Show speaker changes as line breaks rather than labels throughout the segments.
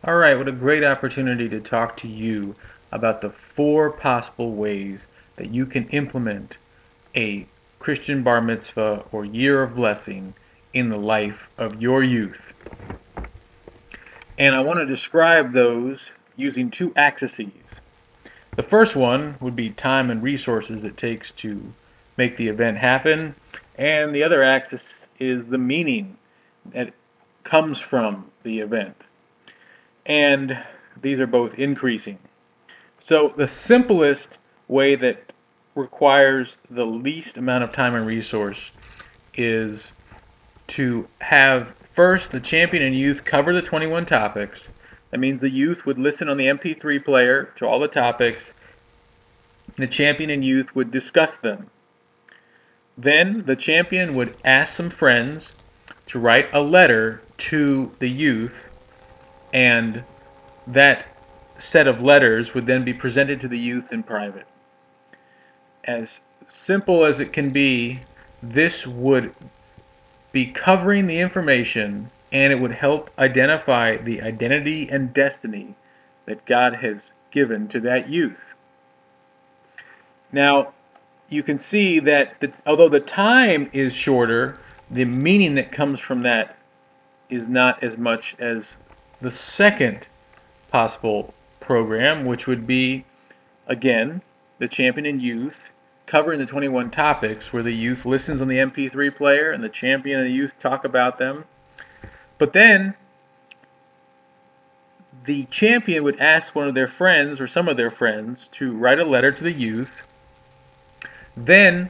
All right, what a great opportunity to talk to you about the four possible ways that you can implement a Christian bar mitzvah or year of blessing in the life of your youth. And I want to describe those using two axes. The first one would be time and resources it takes to make the event happen, and the other axis is the meaning that comes from the event. And these are both increasing. So the simplest way that requires the least amount of time and resource is to have first the champion and youth cover the 21 topics. That means the youth would listen on the MP3 player to all the topics. The champion and youth would discuss them. Then the champion would ask some friends to write a letter to the youth, and that set of letters would then be presented to the youth in private. As simple as it can be, this would be covering the information, and it would help identify the identity and destiny that God has given to that youth. Now, you can see that although the time is shorter, the meaning that comes from that is not as much as the second possible program, which would be, again, the champion and youth covering the 21 topics, where the youth listens on the MP3 player and the champion and the youth talk about them. But then the champion would ask one of their friends or some of their friends to write a letter to the youth. Then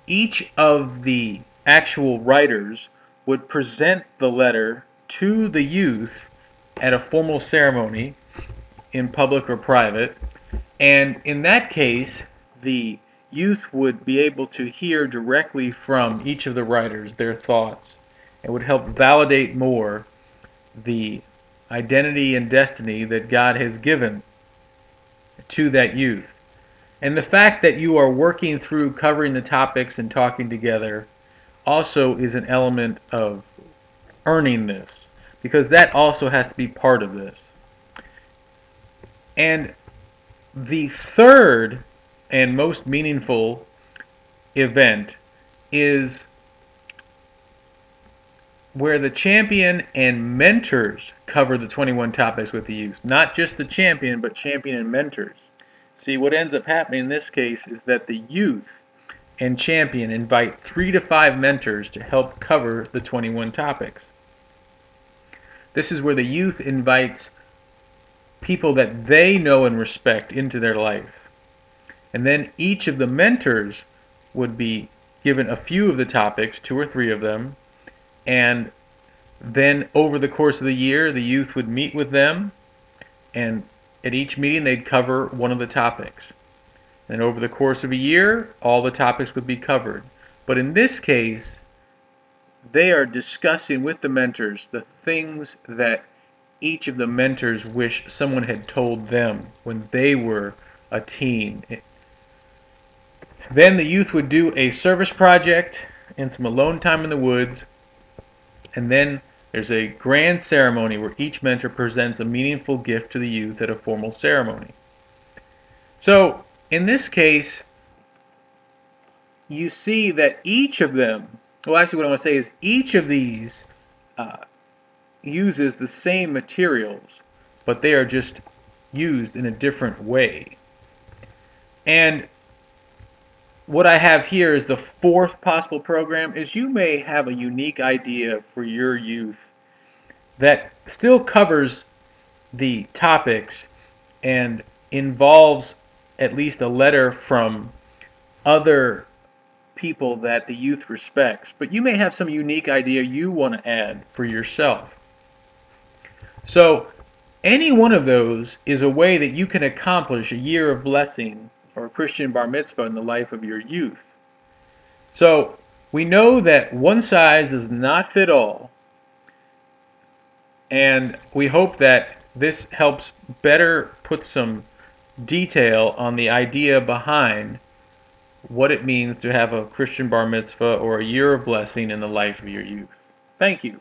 each of the actual writers would present the letter to the youth at a formal ceremony in public or private. And in that case, the youth would be able to hear directly from each of the writers their thoughts. It would help validate more the identity and destiny that God has given to that youth. And the fact that you are working through covering the topics and talking together also is an element of earning this, because that also has to be part of this. And the third and most meaningful event is where the champion and mentors cover the 21 topics with the youth. Not just the champion, but champion and mentors. See, what ends up happening in this case is that the youth and champion invite 3 to 5 mentors to help cover the 21 topics. This is where the youth invites people that they know and respect into their life. And then each of the mentors would be given a few of the topics, 2 or 3 of them, and then over the course of the year, the youth would meet with them, and at each meeting they'd cover one of the topics. And over the course of a year, all the topics would be covered. But in this case, they are discussing with the mentors the things that each of the mentors wish someone had told them when they were a teen. Then the youth would do a service project and some alone time in the woods, and then there's a grand ceremony where each mentor presents a meaningful gift to the youth at a formal ceremony. So, in this case, you see that each of them, well, actually what I want to say is each of these uses the same materials, but they are just used in a different way. And what I have here is the fourth possible program is you may have a unique idea for your youth that still covers the topics and involves at least a letter from other people that the youth respects, but you may have some unique idea you want to add for yourself. So any one of those is a way that you can accomplish a year of blessing or a Christian bar mitzvah in the life of your youth. So we know that one size does not fit all, and we hope that this helps better put some detail on the idea behind what it means to have a Christian bar mitzvah or a year of blessing in the life of your youth. Thank you.